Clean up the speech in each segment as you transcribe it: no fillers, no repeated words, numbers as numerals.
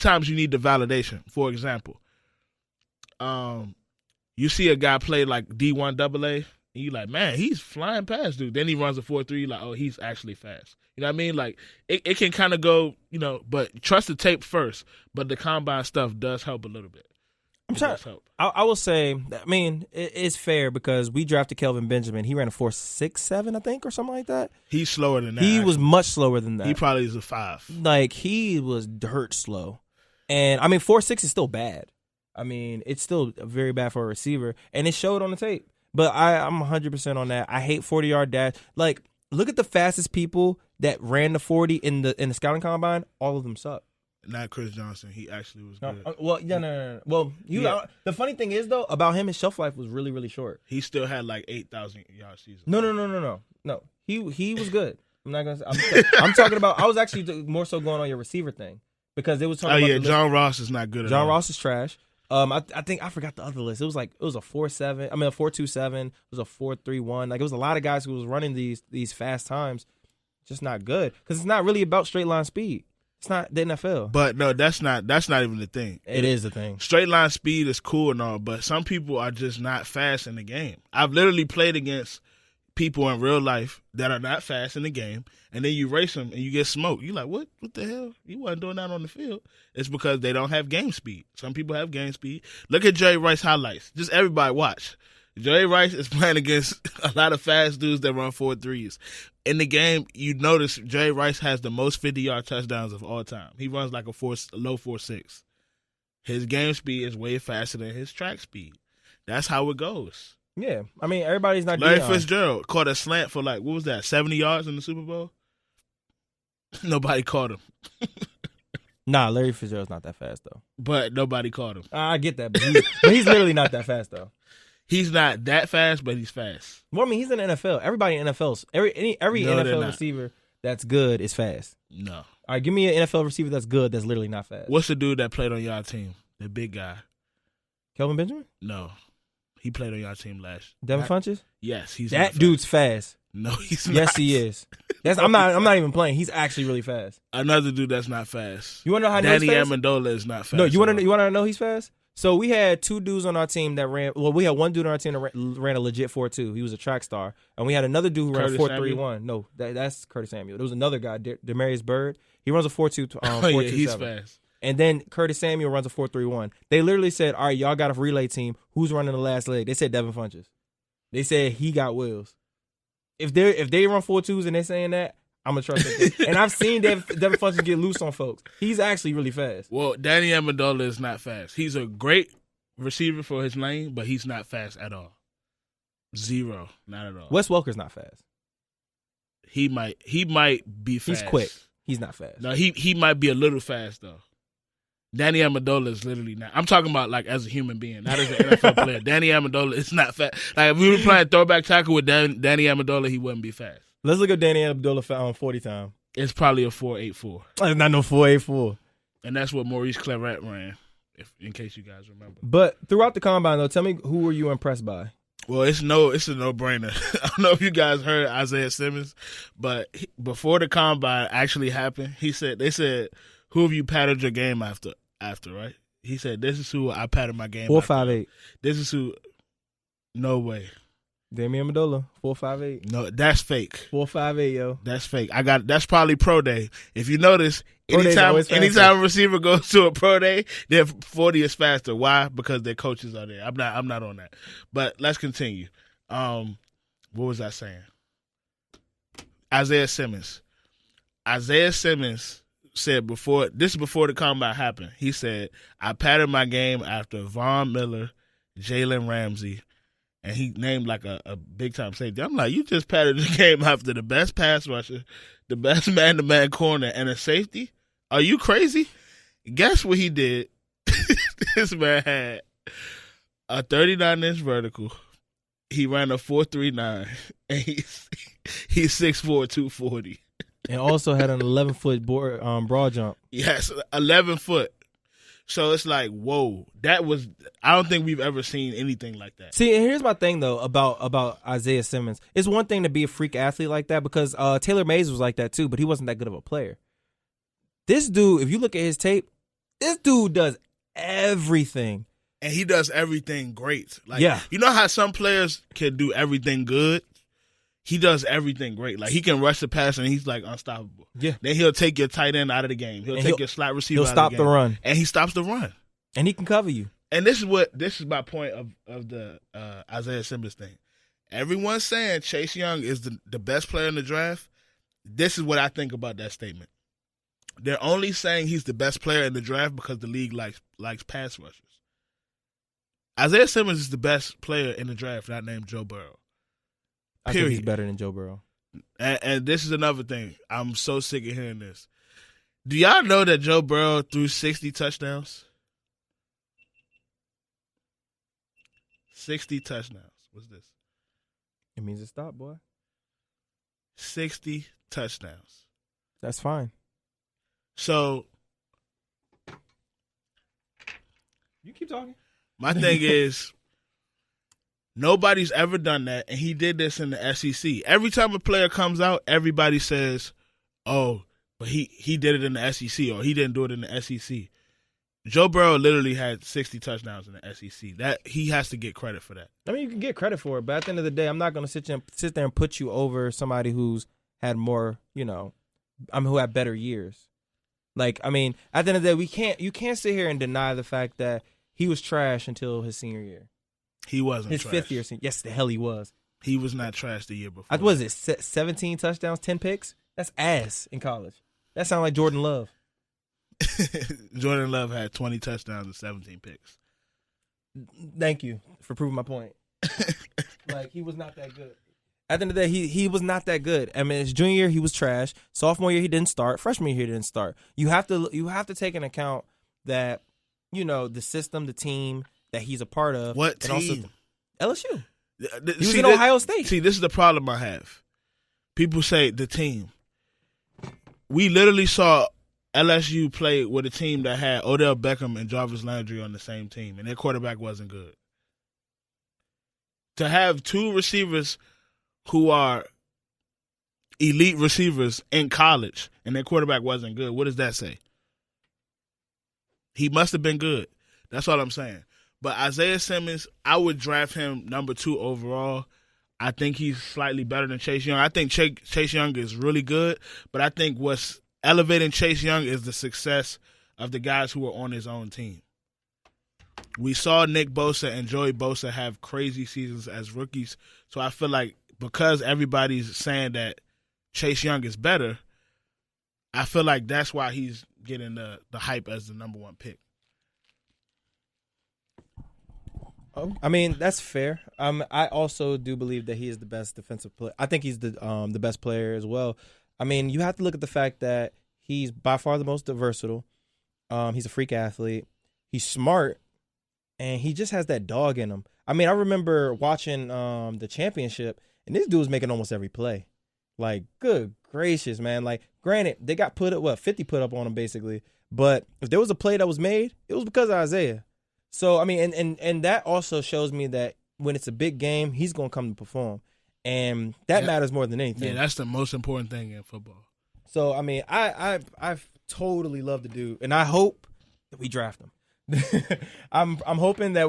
times you need the validation. For example, you see a guy play like D1 AA, and you like, man, he's flying past dude. Then he runs a 4.3, like, oh, he's actually fast. You know what I mean? Like, it can kind of go, but trust the tape first. But the combine stuff does help a little bit. I will say, I mean, it's fair because we drafted Kelvin Benjamin. He ran a 4.67, I think, or something like that. He's slower than that. He was much slower than that. He probably is a 5. Like, he was dirt slow. And, I mean, 4.6 is still bad. I mean, it's still very bad for a receiver. And it showed on the tape. But I'm 100% on that. I hate 40-yard dash. Like, look at the fastest people that ran the 40 in the scouting combine. All of them suck. Not Chris Johnson. He actually was good. No. Well, the funny thing is, though, about him, his shelf life was really, really short. He still had like 8,000-yard season. No. He was good. I'm not gonna. I'm talking about. I was actually more so going on your receiver thing because it was talking. Oh yeah, John Ross is not good. John Ross is trash. I think I forgot the other list. It was a 4.7. I mean a 4.27. It was a 4.31. Like it was a lot of guys who was running these fast times. Just not good because it's not really about straight line speed. It's not the NFL. But no, that's not even the thing. It is the thing. Straight line speed is cool and all, but some people are just not fast in the game. I've literally played against people in real life that are not fast in the game, and then you race them and you get smoked. You're like, what the hell? You wasn't doing that on the field. It's because they don't have game speed. Some people have game speed. Look at Jerry Rice highlights. Just everybody watch. Jerry Rice is playing against a lot of fast dudes that run 4.3s. In the game, you notice Jerry Rice has the most 50-yard touchdowns of all time. He runs like a low 4.6. His game speed is way faster than his track speed. That's how it goes. Yeah. I mean, everybody's not Larry Fitzgerald caught a slant for like, what was that, 70 yards in the Super Bowl? Nobody caught him. Nah, Larry Fitzgerald's not that fast, though. But nobody caught him. I get that, but he's literally not that fast, though. He's not that fast, but he's fast. Well, I mean, he's in the NFL. Everybody in NFL's every NFL receiver that's good is fast. No. All right, give me an NFL receiver that's good that's literally not fast. What's the dude that played on y'all team? The big guy. Kelvin Benjamin? No. He played on y'all team last. Devin Funchess? Yes, he's that dude's fast. No, he's not. Yes, he is. I'm not even playing. He's actually really fast. Another dude that's not fast. You want to know how Danny he's fast? Amendola is not fast. No, you want to know he's fast? So we had two dudes on our team that ran. Well, we had one dude on our team that ran a legit 4.2. He was a track star, and we had another dude who ran a 4.31. No, that's Curtis Samuel. There was another guy, Demarius Byrd. He runs a 4.2. 4.27. Yeah, he's fast. And then Curtis Samuel runs a 4.31. They literally said, "All right, y'all got a relay team. Who's running the last leg?" They said Devin Funchess. They said he got wheels. If they run 4.2s and they're saying that, I'm gonna trust it. And I've seen Devin Funchess get loose on folks. He's actually really fast. Well, Danny Amendola is not fast. He's a great receiver for his lane, but he's not fast at all. Zero, not at all. Wes Welker's not fast. He might be fast. He's quick. He's not fast. No, he might be a little fast though. Danny Amendola is literally not. I'm talking about like as a human being, not as an NFL player. Danny Amendola is not fast. Like if we were playing throwback tackle with Danny Amendola, he wouldn't be fast. Let's look at Danny Amendola on 40 time. It's probably a 4.84. It's not no 4.84. And that's what Maurice Claret ran, in case you guys remember. But throughout the combine, though, tell me who were you impressed by? Well, it's a no-brainer. I don't know if you guys heard Isaiah Simmons, but before the combine actually happened, they said, who have you patterned your game after, right? He said, this is who I patterned my game 4.58. This is who, no way. Damian Amendola, 4.58. No, that's fake. 4.58, yo. That's fake. That's probably pro day. If you notice, anytime a receiver goes to a pro day, their 40 is faster. Why? Because their coaches are there. I'm not on that. But let's continue. What was I saying? Isaiah Simmons. Isaiah Simmons said before the combine happened, he said, I patterned my game after Von Miller, Jalen Ramsey, and he named like a big-time safety. I'm like, you just patterned the game after the best pass rusher, the best man-to-man corner, and a safety? Are you crazy? Guess what he did? This man had a 39-inch vertical. He ran a 4.39, and he's 6'4", 240. And also had an 11-foot broad jump. Yes, 11 foot. So it's like, whoa, I don't think we've ever seen anything like that. See, and here's my thing, though, about Isaiah Simmons. It's one thing to be a freak athlete like that because Taylor Mays was like that, too, but he wasn't that good of a player. This dude, if you look at his tape, This dude does everything. And he does everything great. Like, yeah. You know how some players can do everything good? He does everything great. Like, he can rush the pass, and he's, like, unstoppable. Yeah. Then he'll take your tight end out of the game. He'll take your slot receiver out of the game. He'll stop the run. And he stops the run. And he can cover you. And this is my point of the Isaiah Simmons thing. Everyone's saying Chase Young is the best player in the draft. This is what I think about that statement. They're only saying he's the best player in the draft because the league likes pass rushers. Isaiah Simmons is the best player in the draft, not named Joe Burrow. I think he's better than Joe Burrow. And this is another thing. I'm so sick of hearing this. Do y'all know that Joe Burrow threw 60 touchdowns? 60 touchdowns. What's this? It means it stopped, boy. 60 touchdowns. That's fine. So, you keep talking. My thing is, nobody's ever done that, and he did this in the SEC. Every time a player comes out, everybody says, oh, but he did it in the SEC, or he didn't do it in the SEC. Joe Burrow literally had 60 touchdowns in the SEC. That he has to get credit for that. I mean, you can get credit for it, but at the end of the day, I'm not going to sit there and put you over somebody who's had more, who had better years. Like, I mean, at the end of the day, you can't sit here and deny the fact that he was trash until his senior year. He wasn't his trash. Fifth year. Yes, the hell he was. He was not trash the year before. What was it, 17 touchdowns, 10 picks? That's ass in college. That sounds like Jordan Love. Jordan Love had 20 touchdowns and 17 picks. Thank you for proving my point. Like, he was not that good. At the end of the day, he was not that good. I mean, his junior year, he was trash. Sophomore year, he didn't start. Freshman year, he didn't start. You have to take into account that, the system, the team that he's a part of. What team? Also, LSU. He was in Ohio State. See, this is the problem I have. People say the team. We literally saw LSU play with a team that had Odell Beckham and Jarvis Landry on the same team, and their quarterback wasn't good. To have two receivers who are elite receivers in college and their quarterback wasn't good, what does that say? He must have been good. That's all I'm saying. But Isaiah Simmons, I would draft him number 2 overall. I think he's slightly better than Chase Young. I think Chase Young is really good, but I think what's elevating Chase Young is the success of the guys who are on his own team. We saw Nick Bosa and Joey Bosa have crazy seasons as rookies, so I feel like because everybody's saying that Chase Young is better, I feel like that's why he's getting the hype as the number 1 pick. I mean, that's fair. I also do believe that he is the best defensive player. I think he's the best player as well. I mean, you have to look at the fact that he's by far the most versatile. He's a freak athlete. He's smart, and he just has that dog in him. I mean, I remember watching the championship, and this dude was making almost every play. Like, good gracious, man. Like, granted, they got 50 put up on him basically. But if there was a play that was made, it was because of Isaiah. So, I mean, and that also shows me that when it's a big game, he's going to come to perform. And that matters more than anything. Yeah, that's the most important thing in football. So, I mean, I totally love the dude, and I hope that we draft him. I'm hoping that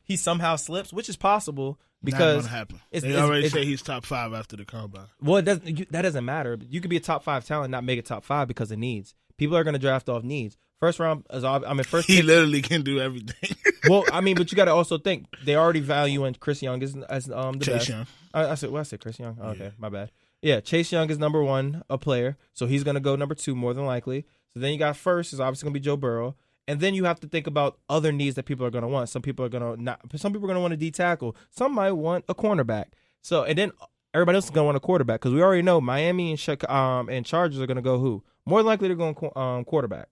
he somehow slips, which is possible because not gonna happen. They already say he's top 5 after the combine. Well, that doesn't matter. You could be a top 5 talent, not make it top 5 because of needs. People are going to draft off needs. First round, first. He pick, literally can do everything. Well, I mean, but you got to also think they already value in Chris Young as the Chase best. Young. I said Chris Young. Oh, okay, my bad. Yeah, Chase Young is number 1, a player, so he's going to go number 2 more than likely. So then you got first is obviously going to be Joe Burrow, and then you have to think about other needs that people are going to want. Some people are going to want a D tackle. Some might want a cornerback. So and then everybody else is going to want a quarterback because we already know Miami and Chargers are going to go who? More than likely they're going quarterback.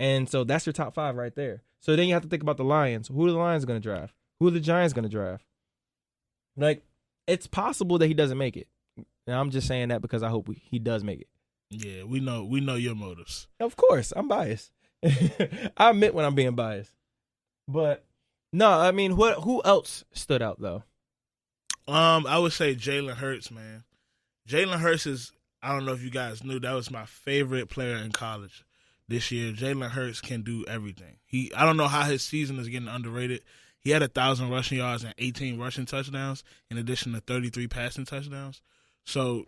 And so that's your top 5 right there. So then you have to think about the Lions. Who are the Lions going to draft? Who are the Giants going to draft? Like, it's possible that he doesn't make it. And I'm just saying that because I hope he does make it. Yeah, we know your motives. Of course, I'm biased. I admit when I'm being biased. But, no, I mean, who else stood out, though? I would say Jalen Hurts, man. Jalen Hurts is, I don't know if you guys knew, that was my favorite player in college. this year, Jalen Hurts can do everything. I don't know how his season is getting underrated. He had 1,000 rushing yards and 18 rushing touchdowns, in addition to 33 passing touchdowns. So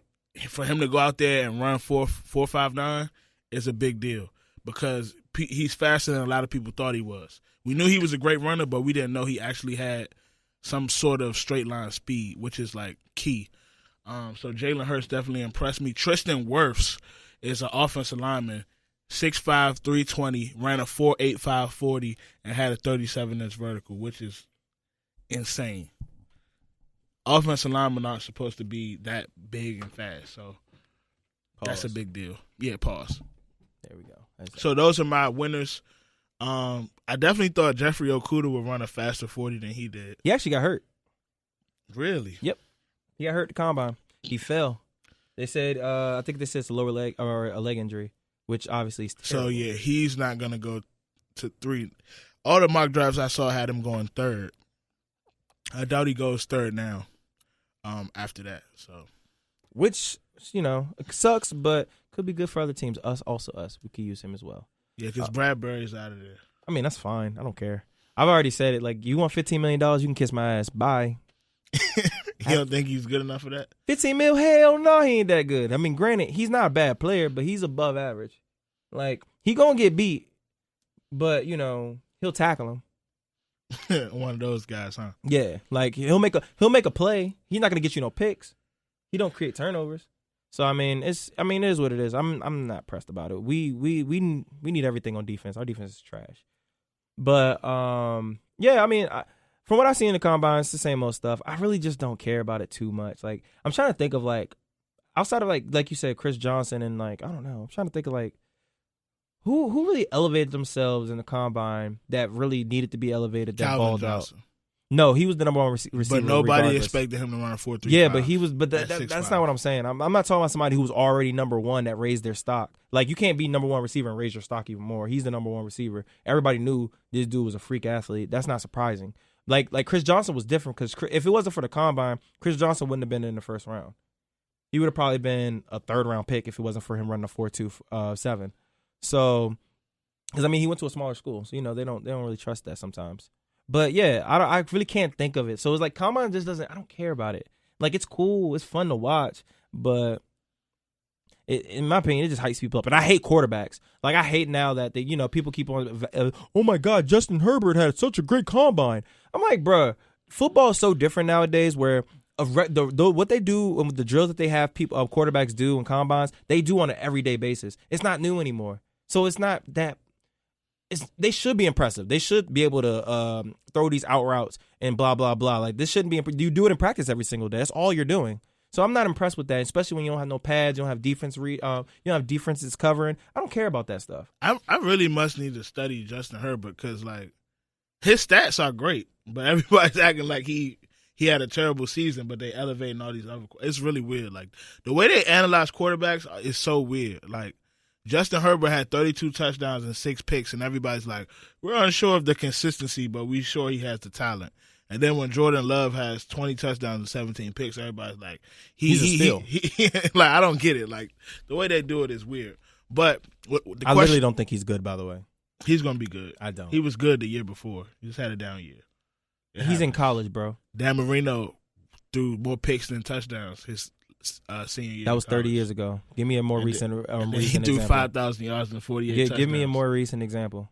for him to go out there and run 4.59 is a big deal because he's faster than a lot of people thought he was. We knew he was a great runner, but we didn't know he actually had some sort of straight line speed, which is like key. So Jalen Hurts definitely impressed me. Tristan Wirfs is an offensive lineman, 6'5", 320, ran a 4.85 40, and had a 37-inch vertical, which is insane. Offensive linemen aren't supposed to be that big and fast, so that's a big deal. Yeah, pause. There we go. So those are my winners. I definitely thought Jeffrey Okudah would run a faster 40 than he did. He actually got hurt. Really? Yep. He got hurt at the combine. He fell. They said, I think they said it's a lower leg or a leg injury, which obviously is terrible. So, yeah, he's not going to go to 3. All the mock drafts I saw had him going 3rd. I doubt he goes 3rd now after that. So, which, sucks, but could be good for other teams. Us. We could use him as well. Yeah, because Bradbury's out of there. I mean, that's fine. I don't care. I've already said it. Like, you want $15 million, you can kiss my ass. Bye. You don't think he's good enough for that? 15 mil? Hell no, he ain't that good. I mean, granted, he's not a bad player, but he's above average. Like, he gonna get beat, but, he'll tackle him. One of those guys, huh? Yeah, like, he'll make a play. He's not gonna get you no picks. He don't create turnovers. So it is what it is. I'm not pressed about it. We need everything on defense. Our defense is trash. But from what I see in the combine, it's the same old stuff. I really just don't care about it too much. Like, I'm trying to think of outside of like you said, Chris Johnson and I don't know. I'm trying to think of who really elevated themselves in the combine that really needed to be elevated. That Calvin balled Johnson. out. No, he was the number one receiver. But nobody expected him to run a 4.35. Yeah, but he was. But that's not what I'm saying. I'm not talking about somebody who was already number one that raised their stock. Like, you can't be number one receiver and raise your stock even more. He's the number one receiver. Everybody knew this dude was a freak athlete. That's not surprising. Like Chris Johnson was different because if it wasn't for the combine, Chris Johnson wouldn't have been in the first round. He would have probably been a 3rd round pick if it wasn't for him running a 4.27. So, because he went to a smaller school, so they don't really trust that sometimes. But yeah, I really can't think of it. So it's like combine just doesn't. I don't care about it. Like, it's cool, it's fun to watch, but in my opinion, it just hypes people up. And I hate quarterbacks. Like, I hate now that people keep on. Oh my God, Justin Herbert had such a great combine. I'm like, bruh, football is so different nowadays. Where what they do, the drills that they have quarterbacks do in combines, they do on an everyday basis. It's not new anymore. So it's not that. They should be impressive. They should be able to throw these out routes and blah, blah, blah. Like, this shouldn't be you do it in practice every single day. That's all you're doing. So I'm not impressed with that, especially when you don't have no pads, you don't have defense you don't have defenses covering. I don't care about that stuff. I really must need to study Justin Herbert because, his stats are great, but everybody's acting like he had a terrible season, but they elevating all these other. It's really weird. Like, the way they analyze quarterbacks is so weird. Like, Justin Herbert had 32 touchdowns and 6 picks, and everybody's like, we're unsure of the consistency, but we're sure he has the talent. And then when Jordan Love has 20 touchdowns and 17 picks, everybody's like, he's a steal. Like, I don't get it. Like, the way they do it is weird. But I literally don't think he's good, by the way. He's going to be good. I don't. He was good the year before. He just had a down year. He's in college, bro. Dan Marino threw more picks than touchdowns his senior year. That was 30 years ago. Give me a more recent example. He threw 5,000 yards and 48 touchdowns. Give me a more recent example.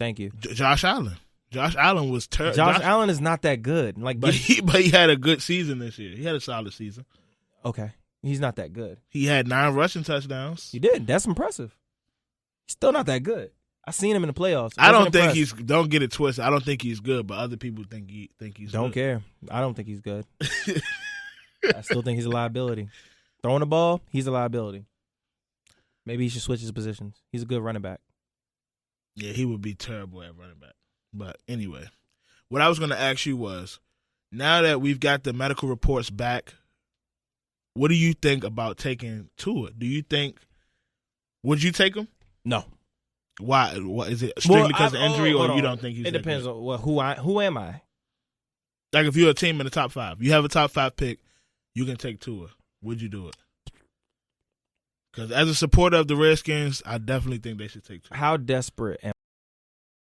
Thank you. Josh Allen. Josh Allen was terrible. Josh Allen is not that good. But he had a good season this year. He had a solid season. Okay. He's not that good. He had 9 rushing touchdowns. He did. That's impressive. He's still not that good. I seen him in the playoffs. I don't think he's. Don't get it twisted. I don't think he's good, but other people think he's. Don't good. care. I don't think he's good. I still think he's a liability. Throwing the ball, he's a liability. Maybe he should switch his positions. He's a good running back. Yeah, he would be terrible at running back. But anyway, what I was going to ask you was, now that we've got the medical reports back, what do you think about taking Tua? Would you take him? No. Why? What is it? Strictly because of injury, or you don't think he's? It depends on who am I? Like, if you're a team in the top 5, you have a top 5 pick, you can take Tua. Would you do it? Because as a supporter of the Redskins, I definitely think they should take two. How desperate am